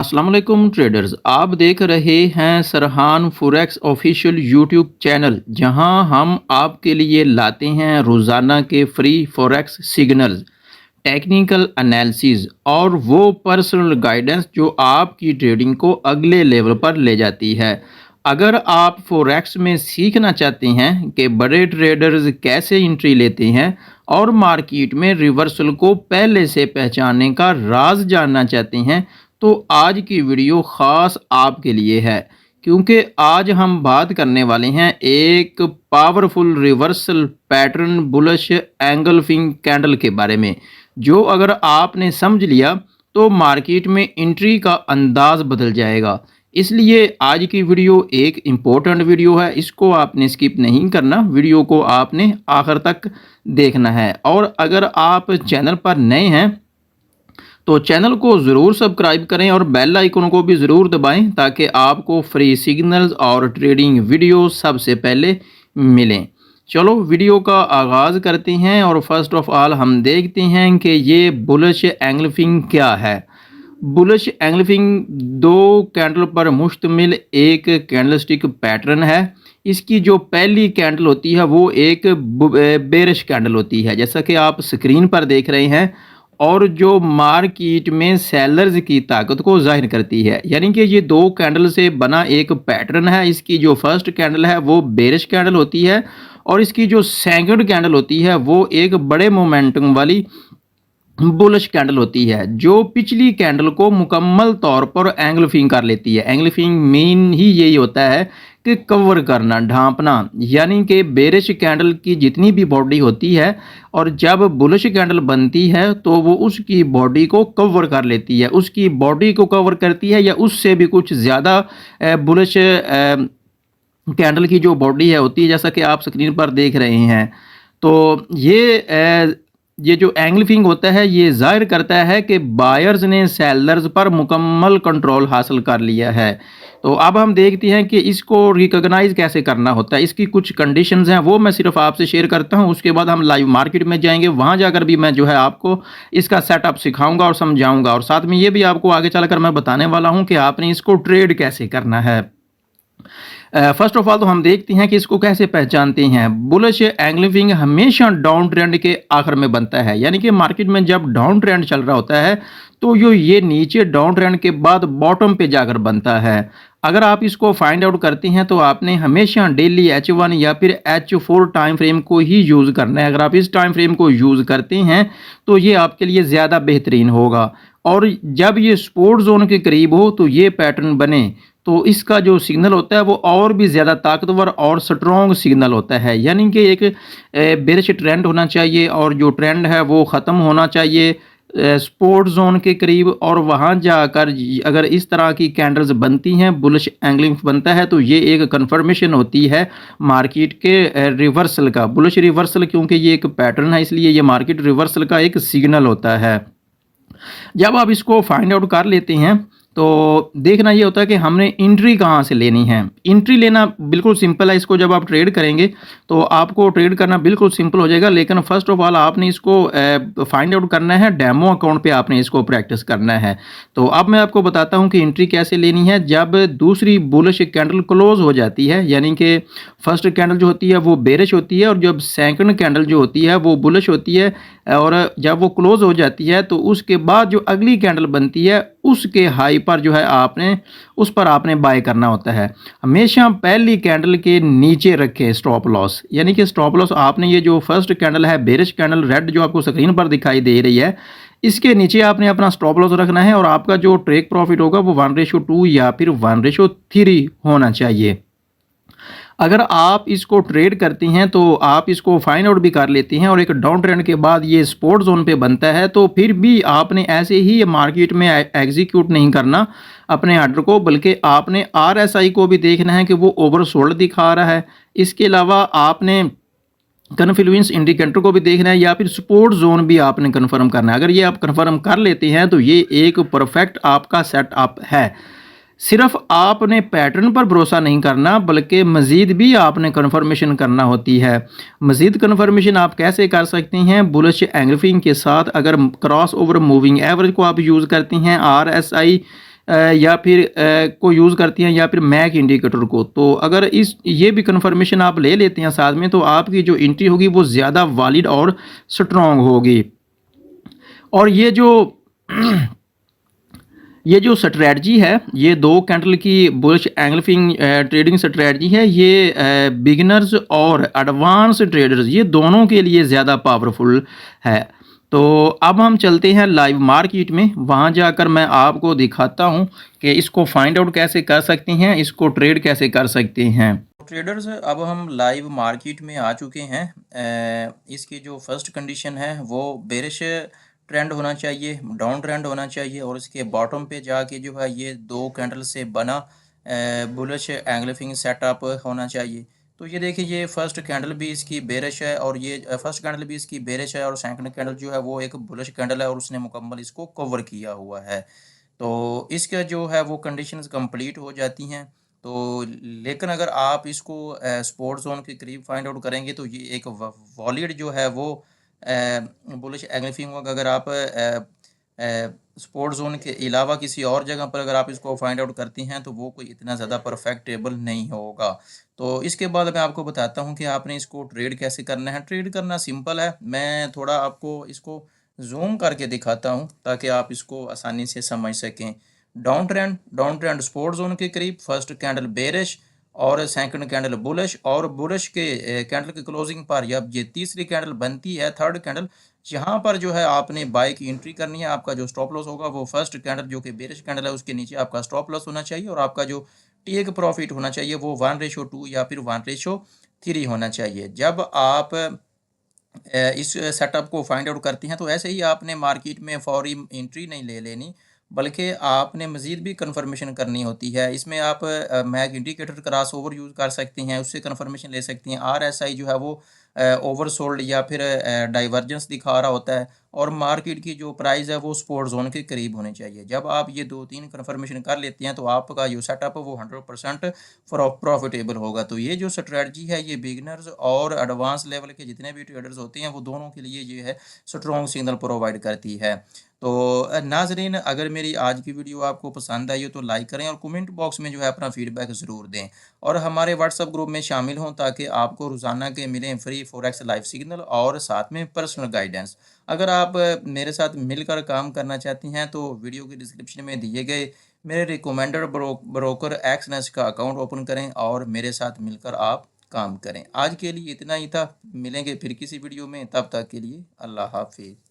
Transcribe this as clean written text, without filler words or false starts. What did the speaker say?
अस्सलाम वालेकुम ट्रेडर्स। आप देख रहे हैं सरहान फॉरेक्स ऑफिशियल यूट्यूब चैनल, जहां हम आपके लिए लाते हैं रोज़ाना के free forex signals, technical analysis और वो पर्सनल गाइडेंस जो आपकी ट्रेडिंग को अगले लेवल पर ले जाती है। अगर आप फॉरेक्स में सीखना चाहते हैं कि बड़े ट्रेडर्स कैसे एंट्री लेते हैं और मार्केट में रिवर्सल को पहले से पहचानने का राज जानना चाहते हैं, तो आज की वीडियो ख़ास आपके लिए है, क्योंकि आज हम बात करने वाले हैं एक powerful reversal pattern bullish engulfing candle के बारे में, जो अगर आपने समझ लिया तो मार्केट में एंट्री का अंदाज बदल जाएगा। इसलिए आज की वीडियो एक इम्पोर्टेंट वीडियो है, इसको आपने स्किप नहीं करना, वीडियो को आपने आखिर तक देखना है। और अगर आप चैनल पर नए हैं तो चैनल को ज़रूर सब्सक्राइब करें और बेल आइकन को भी ज़रूर दबाएं, ताकि आपको फ्री सिग्नल्स और ट्रेडिंग वीडियो सबसे पहले मिलें। चलो वीडियो का आगाज़ करते हैं और फर्स्ट ऑफ ऑल हम देखते हैं कि ये बुलिश एंगल्फिंग क्या है। बुलिश एंगल्फिंग दो कैंडल पर मुश्तमिल एक कैंडलस्टिक पैटर्न है। इसकी जो पहली कैंडल होती है वो एक बेरिश कैंडल होती है, जैसा कि आप स्क्रीन पर देख रहे हैं, और जो मार्केट में सेलर्स की ताकत को जाहिर करती है। यानी कि ये दो कैंडल से बना एक पैटर्न है। इसकी जो फर्स्ट कैंडल है वो बेरिश कैंडल होती है और इसकी जो सेकंड कैंडल होती है वो एक बड़े मोमेंटम वाली बुलिश कैंडल होती है, जो पिछली कैंडल को मुकम्मल तौर पर एंगल्फिंग कर लेती है। एंगल्फिंग मीन ही यही होता है कि कवर करना, ढांपना। यानी कि बेरिश कैंडल की जितनी भी बॉडी होती है और जब बुलिश कैंडल बनती है तो वो उसकी बॉडी को कवर कर लेती है, उसकी बॉडी को कवर करती है या उससे भी कुछ ज़्यादा बुलिश कैंडल की जो बॉडी है होती है, जैसा कि आप स्क्रीन पर देख रहे हैं। तो ये जो एंगल्फिंग होता है ये जाहिर करता है कि बायर्स ने सेलर्स पर मुकम्मल कंट्रोल हासिल कर लिया है। तो अब हम देखते हैं कि इसको रिकॉग्नाइज कैसे करना होता है। इसकी कुछ कंडीशंस हैं, वो मैं सिर्फ आपसे शेयर करता हूं। उसके बाद हम लाइव मार्केट में जाएंगे, वहां जाकर भी मैं जो है आपको इसका सेटअप सिखाऊंगा और समझाऊंगा, और साथ में ये भी आपको आगे चलकर मैं बताने वाला हूं कि आपने इसको ट्रेड कैसे करना है। फर्स्ट ऑफ ऑल तो हम देखते हैं कि इसको कैसे पहचानते हैं। बुलिश एंगल्फिंग हमेशा डाउन ट्रेंड के आखिर में बनता है। यानी कि मार्केट में जब डाउन ट्रेंड चल रहा होता है तो ये नीचे डाउन ट्रेंड के बाद बॉटम पे जाकर बनता है। अगर आप इसको फाइंड आउट करते हैं तो आपने हमेशा डेली H1 या फिर H4 टाइम फ्रेम को ही यूज़ करना है। अगर आप इस टाइम फ्रेम को यूज़ करते हैं तो ये आपके लिए ज़्यादा बेहतरीन होगा। और जब ये सपोर्ट जोन के करीब हो तो ये पैटर्न बने तो इसका जो सिग्नल होता है वो और भी ज़्यादा ताकतवर और स्ट्रॉन्ग सिग्नल होता है। यानी कि एक बेरिश ट्रेंड होना चाहिए और जो ट्रेंड है वो ख़त्म होना चाहिए सपोर्ट जोन के करीब, और वहाँ जाकर अगर इस तरह की कैंडल्स बनती हैं, बुलिश एंगलिंग बनता है, तो ये एक कंफर्मेशन होती है मार्केट के रिवर्सल का। बुलिश रिवर्सल, क्योंकि ये एक पैटर्न है इसलिए ये मार्केट रिवर्सल का एक सिग्नल होता है। जब आप इसको फाइंड आउट कर लेते हैं तो देखना ये होता है कि हमने एंट्री कहाँ से लेनी है। एंट्री लेना बिल्कुल सिंपल है। इसको जब आप ट्रेड करेंगे तो आपको ट्रेड करना बिल्कुल सिंपल हो जाएगा, लेकिन फर्स्ट ऑफ ऑल आपने इसको फाइंड आउट करना है, डेमो अकाउंट पे आपने इसको प्रैक्टिस करना है। तो अब मैं आपको बताता हूँ कि एंट्री कैसे लेनी है। जब दूसरी बुलिश कैंडल क्लोज हो जाती है, यानी कि फर्स्ट कैंडल जो होती है वो बेरिश होती है और जब सेकंड कैंडल जो होती है वो बुलिश होती है, और जब वो क्लोज हो जाती है तो उसके बाद जो अगली कैंडल बनती है उसके हाई पर जो है उस पर आपने बाय करना होता है। हमेशा पहली कैंडल के नीचे रखें स्टॉप लॉस। यानी कि स्टॉप लॉस आपने ये जो फर्स्ट कैंडल है बेरिश कैंडल रेड जो आपको स्क्रीन पर दिखाई दे रही है, इसके नीचे आपने अपना स्टॉप लॉस रखना है और आपका जो टेक प्रॉफिट होगा वो 1:2 या फिर 1:3 होना चाहिए। अगर आप इसको ट्रेड करती हैं तो आप इसको फाइंड आउट भी कर लेती हैं और एक डाउन ट्रेंड के बाद ये सपोर्ट जोन पे बनता है, तो फिर भी आपने ऐसे ही मार्केट में एग्जीक्यूट नहीं करना अपने आर्डर को, बल्कि आपने RSI को भी देखना है कि वो ओवरसोल्ड दिखा रहा है। इसके अलावा आपने कन्फ्लुएंस इंडिकेटर को भी देखना है या फिर सपोर्ट जोन भी आपने कन्फर्म करना है। अगर ये आप कन्फर्म कर लेते हैं तो ये एक परफेक्ट आपका सेटअप है। सिर्फ आपने पैटर्न पर भरोसा नहीं करना, बल्कि मज़ीद भी आपने कन्फर्मेशन करना होती है। मज़ीद कन्फर्मेशन आप कैसे कर सकते हैं? बुलिश एंगल्फिंग के साथ अगर क्रॉस ओवर मूविंग एवरेज को आप यूज़ करती हैं, RSI या फिर को यूज़ करती हैं या फिर मैक इंडिकेटर को। तो अगर इस ये भी कन्फर्मेशन आप ले लेते हैं साथ में, तो आपकी जो एंट्री होगी वो ज़्यादा वैलिड और स्ट्रॉन्ग होगी। और ये जो स्ट्रैटेजी है, ये 2 कैंडल की बुलिश एंगल्फिंग ट्रेडिंग स्ट्रैटेजी है, ये बिगिनर्स और एडवांस ट्रेडर्स ये दोनों के लिए ज़्यादा पावरफुल है। तो अब हम चलते हैं लाइव मार्केट में, वहाँ जाकर मैं आपको दिखाता हूँ कि इसको फाइंड आउट कैसे कर सकते हैं, इसको ट्रेड कैसे कर सकते हैं। ट्रेडर्स, अब हम लाइव मार्केट में आ चुके हैं। इसकी जो फर्स्ट कंडीशन है वो बेरिश ट्रेंड होना चाहिए, डाउन ट्रेंड होना चाहिए, और इसके बॉटम पे जाके जो है ये 2 कैंडल से बना बुलिश एंगल्फिंग सेटअप होना चाहिए। तो ये देखिए, ये फर्स्ट कैंडल भी इसकी बेरिश है और ये फर्स्ट कैंडल भी इसकी बेरिश है, और सेकंड कैंडल जो है वो एक बुलिश कैंडल है और उसने मुकम्मल इसको कवर किया हुआ है। तो इसका जो है वो कंडीशंस कंप्लीट हो जाती हैं। तो लेकिन अगर आप इसको स्पोर्ट जोन के करीब फाइंड आउट करेंगे तो ये एक वॉलिड जो है वो बुलिश एग्रीफिंग होगा। अगर आप स्पोर्ट जोन के अलावा किसी और जगह पर अगर आप इसको फाइंड आउट करती हैं तो वो कोई इतना ज़्यादा परफेक्टेबल नहीं होगा। तो इसके बाद मैं आपको बताता हूँ कि आपने इसको ट्रेड कैसे करना है। ट्रेड करना सिंपल है, मैं थोड़ा आपको इसको जूम करके दिखाता हूँ ताकि आप इसको आसानी से समझ सकें। डाउन ट्रेंड स्पोर्ट जोन के करीब, फर्स्ट कैंडल बेरिश और सेकंड कैंडल बुलिश, और बुलिश के कैंडल की क्लोजिंग पर जब ये तीसरी कैंडल बनती है, थर्ड कैंडल, यहाँ पर जो है आपने बाय की एंट्री करनी है। आपका जो स्टॉप लॉस होगा वो फर्स्ट कैंडल जो कि बेरिश कैंडल है उसके नीचे आपका स्टॉप लॉस होना चाहिए, और आपका जो टेक प्रॉफिट होना चाहिए वो 1:2 या फिर 1:3 होना चाहिए। जब आप इस सेटअप को फाइंड आउट करती हैं तो ऐसे ही आपने मार्केट में फौरी एंट्री नहीं ले लेनी, बल्कि आपने मज़ीद भी कन्फर्मेशन करनी होती है। इसमें आप मैक इंडिकेटर क्रॉस ओवर यूज़ कर सकती हैं, उससे कन्फर्मेशन ले सकती हैं। आरएसआई जो है वो ओवरसोल्ड या फिर डाइवर्जेंस दिखा रहा होता है, और मार्केट की जो प्राइस है वो स्पोर्ट जोन के करीब होनी चाहिए। जब आप ये 2-3 कन्फर्मेशन कर लेती हैं तो आपका जो सेटअप है वो 100% प्रॉफिटेबल होगा। तो ये जो स्ट्रेटजी है ये बिगिनर्स और एडवांस लेवल के जितने भी ट्रेडर्स होते हैं वो दोनों के लिए ये है स्ट्रॉन्ग सिग्नल प्रोवाइड करती है। तो नाजरीन, अगर मेरी आज की वीडियो आपको पसंद आई हो तो लाइक करें और कमेंट बॉक्स में जो है अपना फीडबैक ज़रूर दें, और हमारे व्हाट्सएप ग्रुप में शामिल हों ताकि आपको रोज़ाना के मिलें फ्री फॉरेक्स लाइव सिग्नल और साथ में पर्सनल गाइडेंस। अगर आप मेरे साथ मिलकर काम करना चाहती हैं तो वीडियो की डिस्क्रिप्शन में दिए गए मेरे रिकमेंडेड ब्रोकर एक्सनेस का अकाउंट ओपन करें और मेरे साथ मिलकर आप काम करें। आज के लिए इतना ही था, मिलेंगे फिर किसी वीडियो में, तब तक के लिए अल्लाह हाफिज़।